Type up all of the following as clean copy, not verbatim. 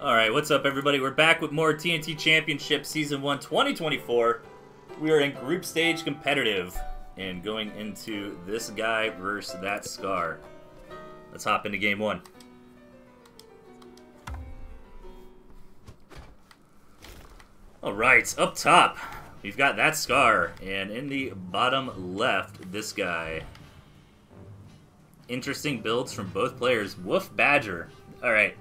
Alright, what's up everybody? We're back with more TNT Championship Season 1 2024. We are in group stage competitive and going into this guy versus that Scar. Let's hop into game 1. Alright, up top, we've got that Scar, and in the bottom left, this guy. Interesting builds from both players. Woof Badger. Alright.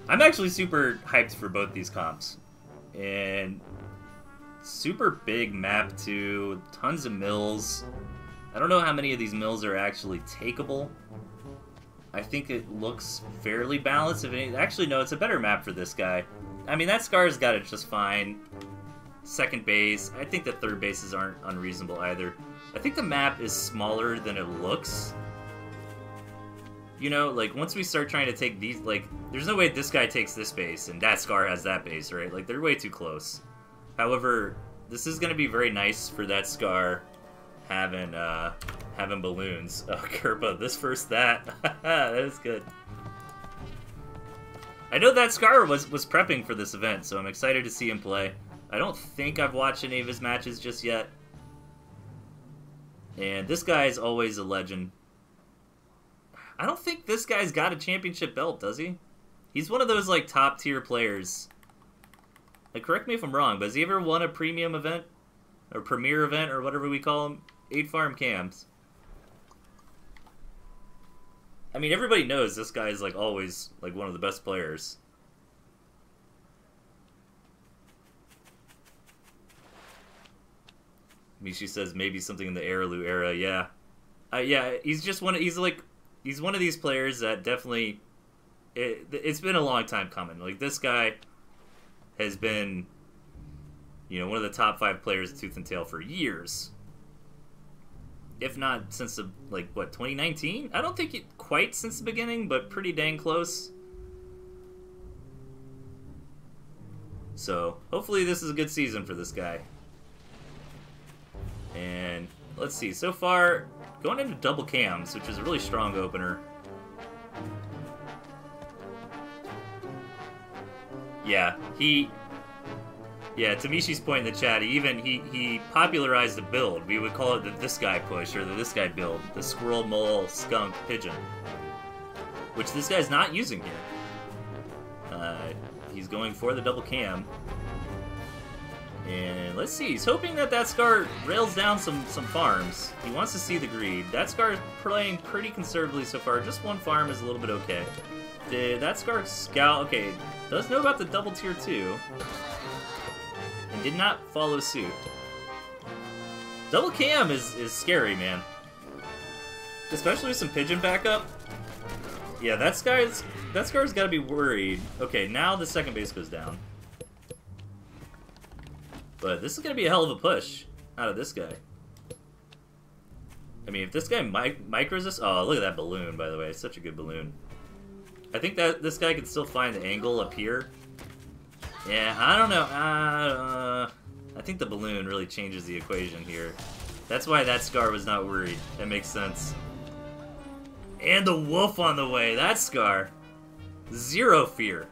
I'm actually super hyped for both these comps. And super big map too, tons of mills. I don't know how many of these mills are actually takeable. I think it looks fairly balanced. Actually, no, it's a better map for this guy. I mean, that Scar's got it just fine. Second base. I think the third bases aren't unreasonable either. I think the map is smaller than it looks. You know, like, once we start trying to take these, like, there's no way this guy takes this base and that Scar has that base, right? Like, they're way too close. However, this is going to be very nice for that Scar having balloons. Oh, Kerpa, this first that. That is good. I know that Scar was prepping for this event, so I'm excited to see him play. I don't think I've watched any of his matches just yet. And this guy is always a legend. I don't think this guy's got a championship belt, does he? He's one of those, like, top-tier players. Like, correct me if I'm wrong, but has he ever won a premium event? Or premier event, or whatever we call them? 8 farm cams. I mean, everybody knows this guy is, like, always, like, one of the best players. Mishi says maybe something in the Araloo era, yeah. Yeah, he's just one of, he's one of these players that definitely, it's been a long time coming. Like, this guy has been, you know, one of the top 5 players of Tooth and Tail for years. If not since, like, what, 2019? I don't think quite since the beginning, but pretty dang close. So, hopefully this is a good season for this guy. And, let's see, so far, going into double cams, which is a really strong opener. Yeah, Tamishi's point in the chat, he popularized the build. We would call it the ThisGuy push, or the ThisGuy build. The squirrel, mole, skunk, pigeon. Which this guy's not using here. He's going for the double cam. And let's see, he's hoping that Scar rails down some farms. He wants to see the greed. That Scar is playing pretty conservatively so far. Just one farm is a little bit okay. Did that Scar scout? Okay, does know about the double tier 2. And did not follow suit. Double cam is scary, man. Especially with some pigeon backup. Yeah, that Scar's got to be worried. Okay, now the second base goes down. But this is going to be a hell of a push out of this guy. I mean, if this guy micros this... Oh, look at that balloon, by the way. It's such a good balloon. I think that this guy can still find the angle up here. Yeah, I don't know. I think the balloon really changes the equation here. That's why that Scar was not worried. That makes sense. And the wolf on the way. That Scar. Zero fear.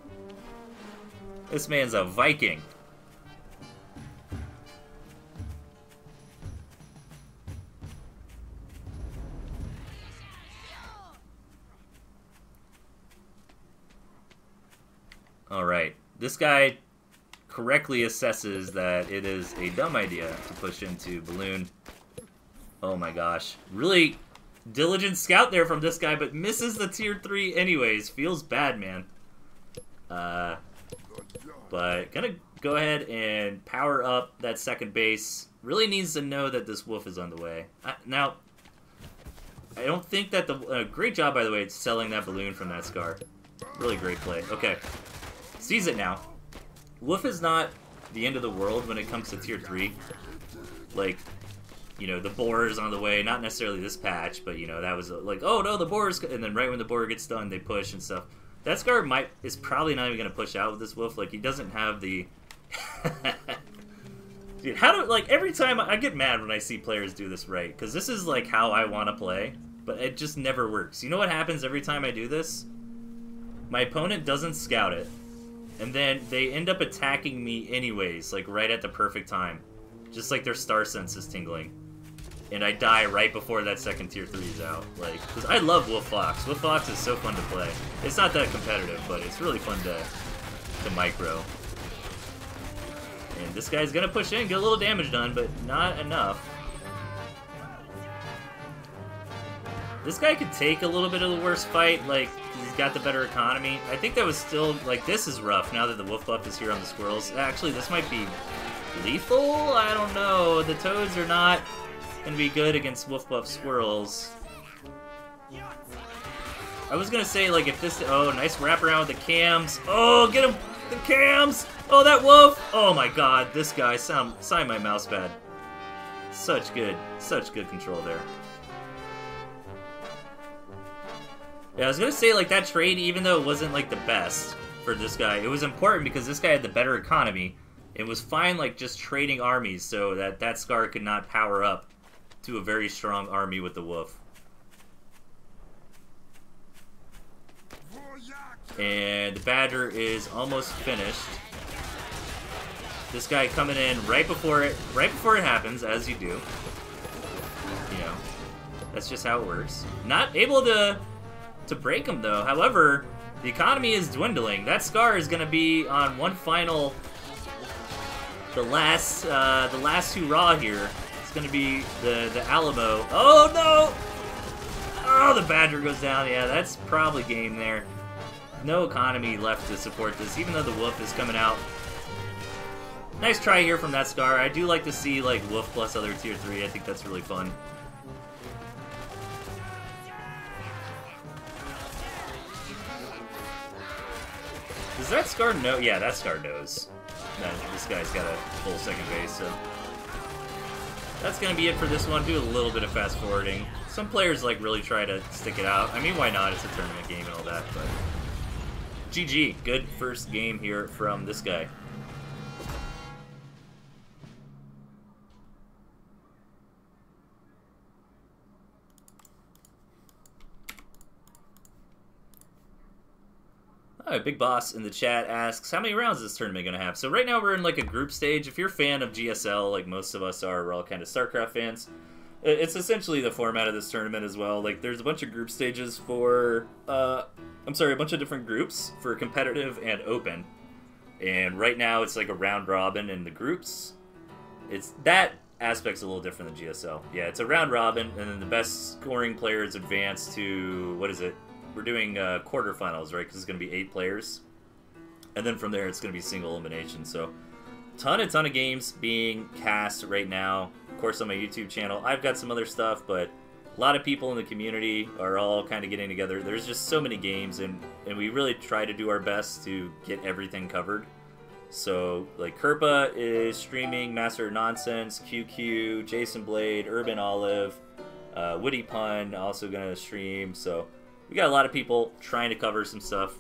This man's a Viking. Alright, this guy correctly assesses that it is a dumb idea to push into balloon. Oh my gosh. Really diligent scout there from this guy, but misses the tier 3 anyways. Feels bad, man. But gonna go ahead and power up that second base. Really needs to know that this wolf is on the way. Now, I don't think that the... great job, by the way, selling that balloon from that Scar. Really great play. Okay. Sees it now. Wolf is not the end of the world when it comes to tier 3. Like, you know, the boar is on the way. Not necessarily this patch, but, you know, that was like, oh no, the boar is... And then right when the boar gets done, they push and stuff. That Scar is probably not even going to push out with this wolf. Like, he doesn't have the... Dude, how do... Like, every time I get mad when I see players do this right. Because this is, like, how I want to play. But it just never works. You know what happens every time I do this? My opponent doesn't scout it. and then they end up attacking me anyways, like right at the perfect time. Just like their star sense is tingling. And I die right before that second tier 3 is out. Like, because I love Wolf Fox. Wolf Fox is so fun to play. It's not that competitive, but it's really fun to micro. And this guy's gonna push in, get a little damage done, but not enough. This guy could take a little bit of the worst fight, like, he's got the better economy. I think that was still, like, this is rough now that the wolf buff is here on the squirrels. Actually, this might be lethal? I don't know. The toads are not gonna be good against wolf buff squirrels. I was gonna say, like, if this... Oh, nice wraparound with the cams. Oh, get him! The cams! Oh, that wolf! Oh my god, this guy, sign my mouse pad. Such good control there. Yeah, I was gonna say, like, that trade, even though it wasn't, like, the best for this guy, it was important because this guy had the better economy. It was fine, like, just trading armies so that ThatScar could not power up to a very strong army with the wolf. And the Badger is almost finished. This guy coming in right before it happens, as you do. You know, that's just how it works. Not able to break him though. However, the economy is dwindling. ThatScar is going to be on one final, the last hurrah here. It's going to be the Alamo. Oh no! Oh, the Badger goes down. Yeah, that's probably game there. No economy left to support this, even though the wolf is coming out. Nice try here from ThatScar. I do like to see, like, wolf plus other tier 3. I think that's really fun. Does ThatScar know? Yeah, ThatScar knows that this guy's got a full second base, so... That's gonna be it for this one. Do a little bit of fast forwarding. Some players, like, really try to stick it out. I mean, why not? It's a tournament game and all that, but... GG. Good first game here from this guy. Alright, Big Boss in the chat asks, how many rounds is this tournament going to have? So right now we're in like a group stage. If you're a fan of GSL, like most of us are, we're all kind of StarCraft fans. It's essentially the format of this tournament as well. Like there's a bunch of group stages for, a bunch of different groups for competitive and open. And right now it's like a round robin in the groups. That aspect's a little different than GSL. Yeah, it's a round robin, and then the best scoring players advance to, what is it? We're doing quarterfinals, right? Because it's going to be 8 players. And then from there, it's going to be single elimination. So, ton of games being cast right now. Of course, on my YouTube channel, I've got some other stuff, but a lot of people in the community are all kind of getting together. There's just so many games, and we really try to do our best to get everything covered. So, like, Kerpa is streaming Master of Nonsense, QQ, Jason Blade, Urban Olive, Witty Pun also going to stream, so... We got a lot of people trying to cover some stuff.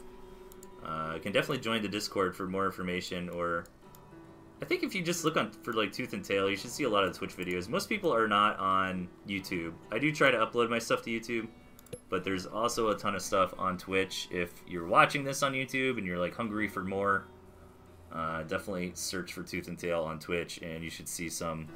You can definitely join the Discord for more information, or I think if you just look for like Tooth and Tail, you should see a lot of Twitch videos. Most people are not on YouTube. I do try to upload my stuff to YouTube, but there's also a ton of stuff on Twitch. If you're watching this on YouTube and you're like hungry for more, definitely search for Tooth and Tail on Twitch, and you should see some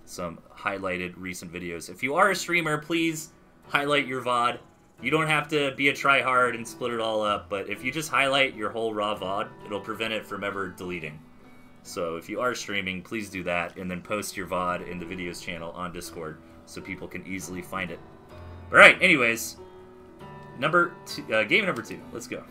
highlighted recent videos. If you are a streamer, please highlight your VOD. You don't have to be a tryhard and split it all up, but if you just highlight your whole raw VOD, it'll prevent it from ever deleting. So if you are streaming, please do that, and then post your VOD in the videos channel on Discord so people can easily find it. Alright, anyways, game number 2. Let's go.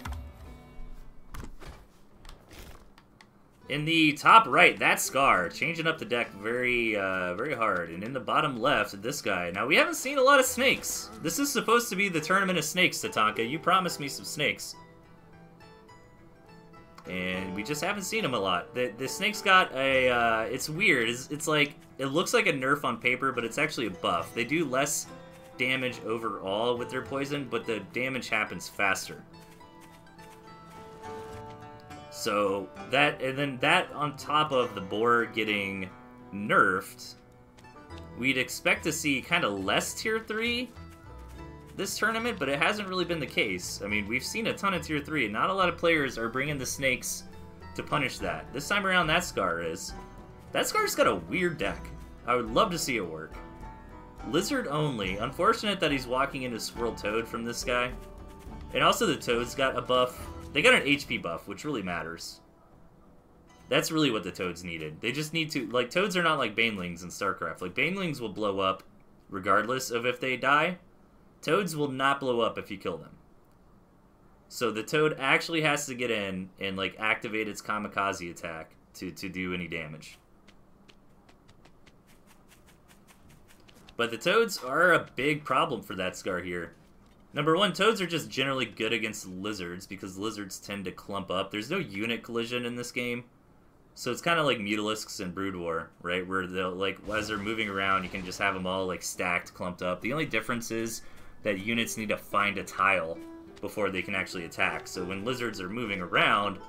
In the top right, ThatScar, changing up the deck very hard. And in the bottom left, this guy. Now, we haven't seen a lot of snakes. This is supposed to be the tournament of snakes, Tatanka. You promised me some snakes. And we just haven't seen them a lot. The snake's got a, it's weird. It's like, it looks like a nerf on paper, but it's actually a buff. They do less damage overall with their poison, but the damage happens faster. So, and then that on top of the boar getting nerfed, we'd expect to see kind of less tier 3 this tournament, but it hasn't really been the case. I mean, we've seen a ton of tier 3, and not a lot of players are bringing the snakes to punish that. This time around, ThatScar is. ThatScar's got a weird deck. I would love to see it work. Lizard only. Unfortunate that he's walking into Squirrel Toad from this guy. And also the Toads got a buff. They got an HP buff, which really matters. That's really what the Toads needed. They just need to... Like, Toads are not like Banelings in StarCraft. Like, Banelings will blow up regardless of if they die. Toads will not blow up if you kill them. So the Toad actually has to get in and, like, activate its kamikaze attack to do any damage. But the Toads are a big problem for ThatScar here. Number one, Toads are just generally good against lizards because lizards tend to clump up. There's no unit collision in this game. So it's kind of like Mutalisks and Brood War, right? Where they'll, like, as they're moving around, you can just have them all, like, stacked, clumped up. The only difference is that units need to find a tile before they can actually attack. So when lizards are moving around,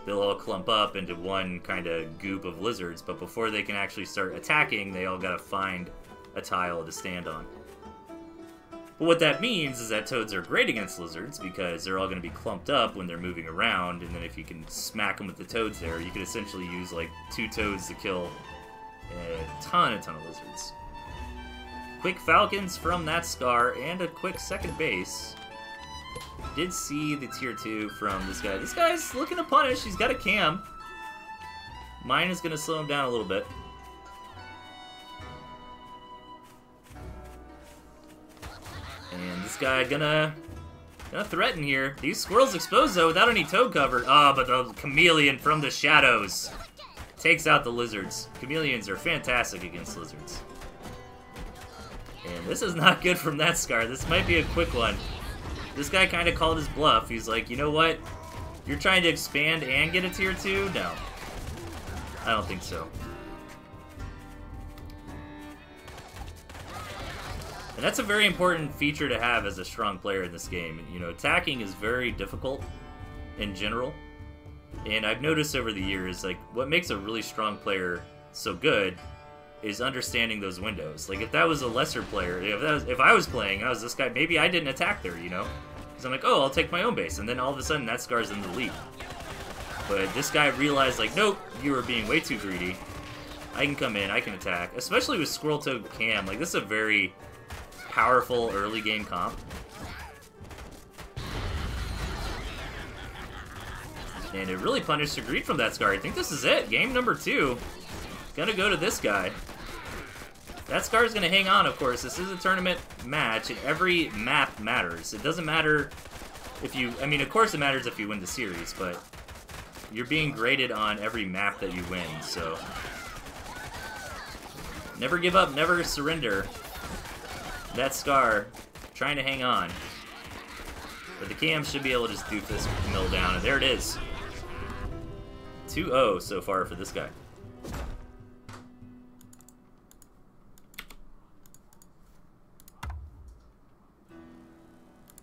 they'll all clump up into one kind of goop of lizards. But before they can actually start attacking, they all gotta find a tile to stand on. But what that means is that Toads are great against lizards because they're all going to be clumped up when they're moving around, and then if you can smack them with the Toads there, you can essentially use like 2 Toads to kill a ton of lizards. Quick Falcons from ThatScar and a quick second base. Did see the tier 2 from this guy. This guy's looking to punish. He's got a cam. Mine is going to slow him down a little bit. And this guy gonna threaten here. These squirrels exposed though without any toad cover. Ah, but the chameleon from the shadows takes out the lizards. Chameleons are fantastic against lizards. And this is not good from ThatScar. This might be a quick one. This guy kind of called his bluff. He's like, you know what? You're trying to expand and get a tier 2? No. I don't think so. And that's a very important feature to have as a strong player in this game. You know, attacking is very difficult in general. And I've noticed over the years, like, what makes a really strong player so good is understanding those windows. Like, if that was a lesser player, if I was playing, I was this guy, maybe I didn't attack there, you know? Because I'm like, oh, I'll take my own base. And then all of a sudden, ThatScar's in the lead. But this guy realized, like, nope, you were being way too greedy. I can come in, I can attack. Especially with Squirrel Toad Cam. Like, this is a very powerful early game comp. And it really punished the greed from ThatScar. I think this is it. Game number 2. Gonna go to this guy. ThatScar is gonna hang on, of course. This is a tournament match, and every map matters. It doesn't matter if you... I mean, of course it matters if you win the series, but you're being graded on every map that you win, so... Never give up, never surrender. ThatScar trying to hang on. But the cam should be able to just doof this mill down, and there it is. 2-0 so far for this guy.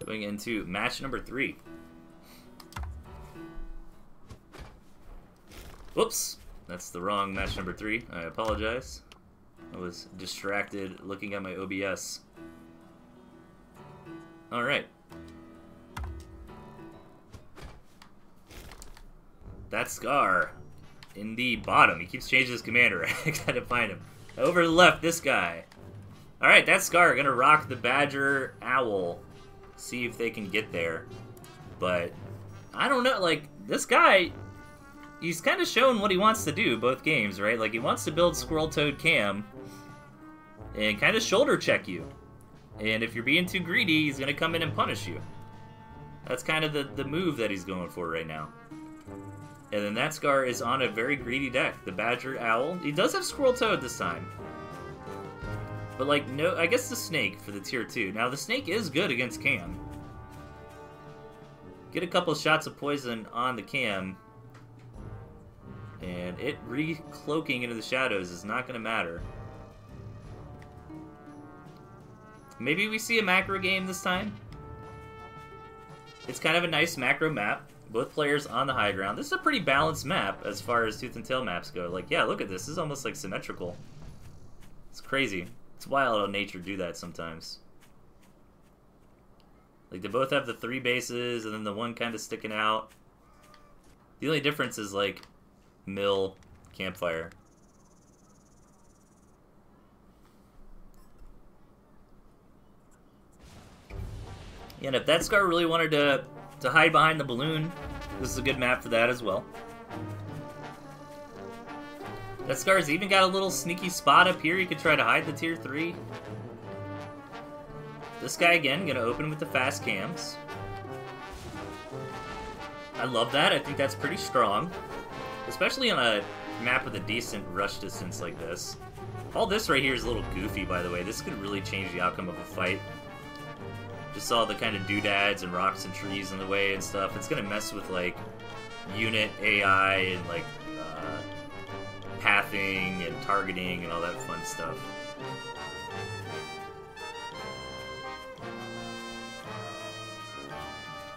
Going into match number 3. Whoops! That's the wrong match number 3. I apologize. I was distracted looking at my OBS. Alright. ThatScar in the bottom. He keeps changing his commander. I gotta find him. Over to the left, this guy. Alright, ThatScar gonna rock the Badger Owl. See if they can get there. But, I don't know, like, this guy, he's kind of shown what he wants to do both games, right? Like, he wants to build Squirrel Toad Cam and kind of shoulder check you. And if you're being too greedy, he's going to come in and punish you. That's kind of the move that he's going for right now. And then ThatScar is on a very greedy deck. The Badger Owl. He does have Squirrel Toad this time. But, like, no, I guess the Snake for the tier 2. Now, the Snake is good against Cam. Get a couple shots of poison on the Cam. And it re-cloaking into the shadows is not going to matter. Maybe we see a macro game this time. It's kind of a nice macro map. Both players on the high ground. This is a pretty balanced map as far as Tooth and Tail maps go. Like, yeah, look at this. This is almost like symmetrical. It's crazy. It's wild how nature do that sometimes. Like, they both have the 3 bases and then the one kind of sticking out. The only difference is, like, mill, campfire. Yeah, and if ThatScar really wanted to hide behind the balloon, this is a good map for that as well. ThatScar's even got a little sneaky spot up here. You could try to hide the tier 3. This guy, again, gonna open with the fast cams. I love that. I think that's pretty strong. Especially on a map with a decent rush distance like this. All this right here is a little goofy, by the way. This could really change the outcome of a fight. Just saw the kind of doodads and rocks and trees in the way and stuff. It's gonna mess with, like, unit AI and, like, pathing and targeting and all that fun stuff.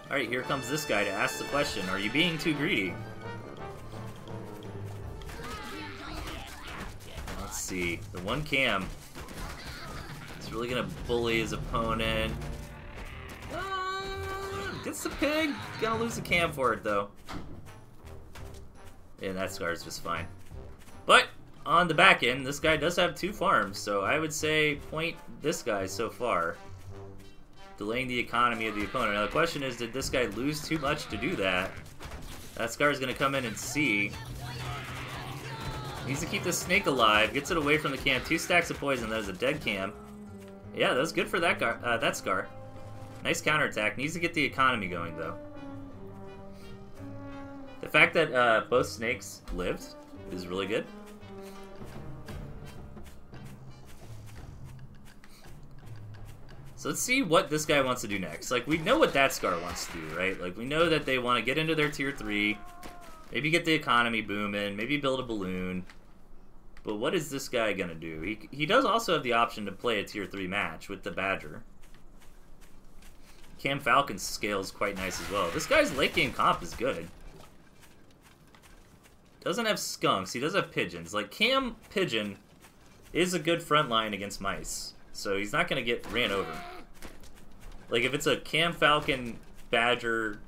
Alright, here comes this guy to ask the question, are you being too greedy? Let's see, the one cam. He's really gonna bully his opponent. Gets the pig, gonna lose the cam for it though. And ThatScar's just fine. But, on the back end, this guy does have 2 farms, so I would say point this guy so far. Delaying the economy of the opponent. Now the question is, did this guy lose too much to do that? ThatScar's gonna come in and see. Needs to keep the snake alive, gets it away from the cam. 2 stacks of poison, that is a dead cam. Yeah, that was good for that guy, ThatScar. Nice counterattack, needs to get the economy going though. The fact that both snakes lived is really good. So let's see what this guy wants to do next. Like, we know what ThatScar wants to do, right? Like, we know that they want to get into their tier 3, maybe get the economy booming, maybe build a balloon. But what is this guy gonna do? He does also have the option to play a tier 3 match with the Badger. Cam Falcon's scale's quite nice as well. This guy's late game comp is good. Doesn't have skunks, he does have pigeons. Like, Cam Pigeon is a good front line against mice. So he's not going to get ran over. Like, if it's a Cam Falcon, Badger,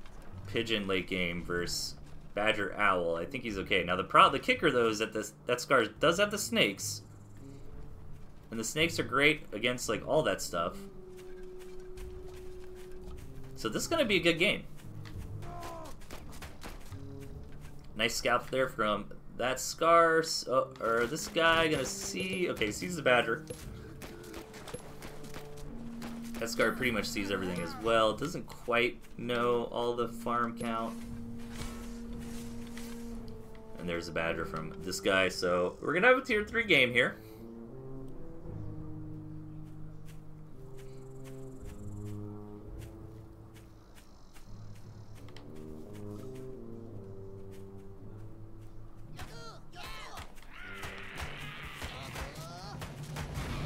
Pigeon late game versus Badger Owl, I think he's okay. Now, the kicker, though, is that ThatScar does have the snakes. And the snakes are great against, like, all that stuff. So this is going to be a good game. Nice scalp there from ThatScar. Oh, or this guy going to see... Okay, sees the Badger. ThatScar pretty much sees everything as well. Doesn't quite know all the farm count. And there's a Badger from this guy. So we're going to have a tier 3 game here.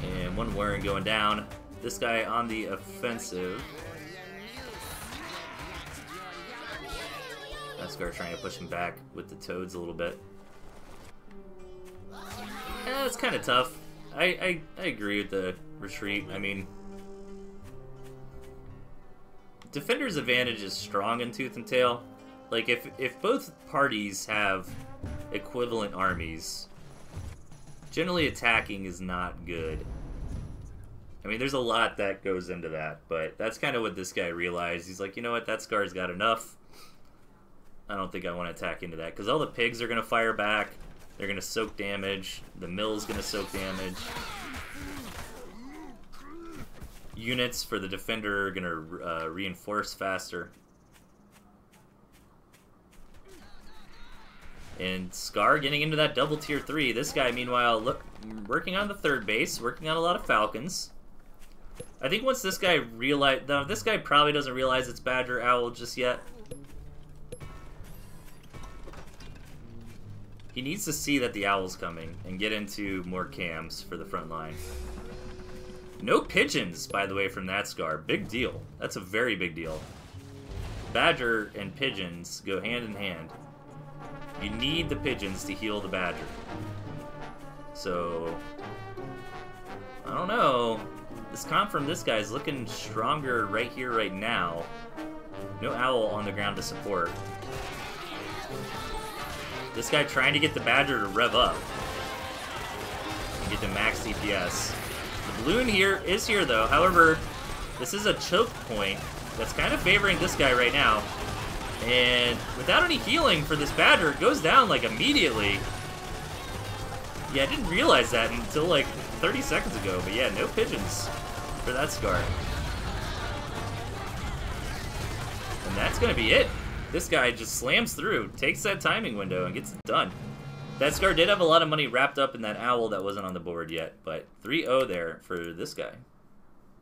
And one Warren going down. This guy on the offensive. ThatScar trying to push him back with the toads a little bit. Yeah, it's kind of tough. I agree with the retreat. I mean, Defender's advantage is strong in Tooth and Tail. Like, if both parties have equivalent armies, generally attacking is not good. I mean, there's a lot that goes into that, but that's kind of what this guy realized. He's like, you know what, ThatScar's got enough. I don't think I want to attack into that, because all the pigs are going to fire back. They're going to soak damage. The mill's going to soak damage. Units for the defender are going to reinforce faster. And Scar getting into that double tier 3. This guy, meanwhile, working on the third base, working on a lot of Falcons. I think once this guy realized... No, this guy probably doesn't realize it's Badger Owl just yet. He needs to see that the Owl's coming and get into more cams for the front line. No pigeons, by the way, from ThatScar. Big deal. That's a very big deal. Badger and pigeons go hand in hand. You need the pigeons to heal the Badger. So... I don't know. This comp from this guy is looking stronger right here, right now. No Owl on the ground to support. This guy trying to get the Badger to rev up and get to max DPS. The balloon here is here though. However, this is a choke point that's kind of favoring this guy right now. And without any healing for this Badger, it goes down like immediately. Yeah, I didn't realize that until like 30 seconds ago. But yeah, no pigeons for ThatScar. And that's going to be it. This guy just slams through, takes that timing window, and gets it done. ThatScar did have a lot of money wrapped up in that owl that wasn't on the board yet, but 3-0 there for this guy.